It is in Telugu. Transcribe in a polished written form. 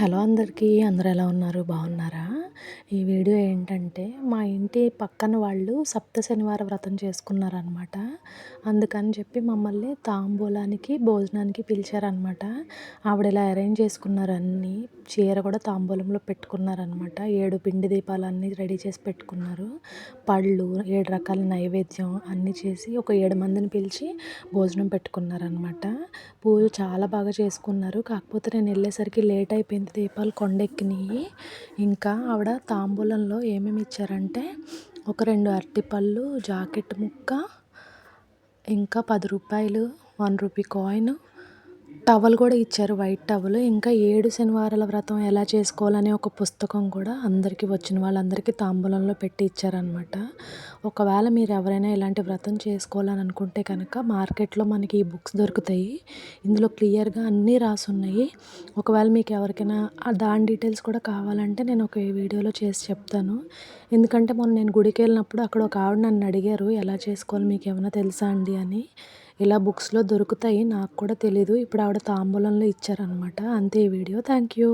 హలో అందరికీ. అందరూ ఎలా ఉన్నారు? బాగున్నారా? ఈ వీడియో ఏంటంటే మా ఇంటి పక్కన వాళ్ళు సప్త శనివార వ్రతం చేసుకున్నారనమాట. అందుకని చెప్పి మమ్మల్ని తాంబూలానికి, భోజనానికి పిలిచారనమాట. ఆవిడ ఇలా అరేంజ్ చేసుకున్నారు అన్నీ. చీర కూడా తాంబూలంలో పెట్టుకున్నారనమాట. 7 పిండి దీపాలన్నీ రెడీ చేసి పెట్టుకున్నారు. పళ్ళు, 7 రకాల నైవేద్యం అన్నీ చేసి ఒక 7 మందిని పిలిచి భోజనం పెట్టుకున్నారనమాట. పూజ చాలా బాగా చేసుకున్నారు. కాకపోతే నేను వెళ్ళేసరికి లేట్ అయిపోయింది. దీపాలు కొండెక్కినాయి. ఇంకా ఆవిడ తాంబూలంలో ఏమేమి ఇచ్చారంటే ఒక 2 అరటిపళ్ళు, జాకెట్ ముక్క, ఇంకా రూ. 10, రూ. 1 కాయిన్, టవల్ కూడా ఇచ్చారు, వైట్ టవల్. ఇంకా 7 శనివారాల వ్రతం ఎలా చేసుకోవాలనే ఒక పుస్తకం కూడా అందరికీ, వచ్చిన వాళ్ళందరికీ తాంబూలంలో పెట్టి ఇచ్చారనమాట. ఒకవేళ మీరు ఎవరైనా ఇలాంటి వ్రతం చేసుకోవాలని అనుకుంటే కనుక మార్కెట్లో మనకి ఈ బుక్స్ దొరుకుతాయి. ఇందులో క్లియర్గా అన్నీ రాసున్నాయి. ఒకవేళ మీకు ఎవరికైనా దాని డీటెయిల్స్ కూడా కావాలంటే నేను ఒక వీడియోలో చేసి చెప్తాను. ఎందుకంటే మొన్న నేను గుడికి వెళ్ళినప్పుడు అక్కడ ఒక ఆవిడ నన్ను అడిగారు, ఎలా చేసుకోవాలి మీకు ఏమైనా తెలుసా అండి అని. ఇలా బుక్స్లో దొరుకుతాయి, నాకు కూడా తెలీదు. ఇప్పుడు ఆవిడ తాంబూలంలో ఇచ్చారనమాట. అంతే ఈ వీడియో. Thank you.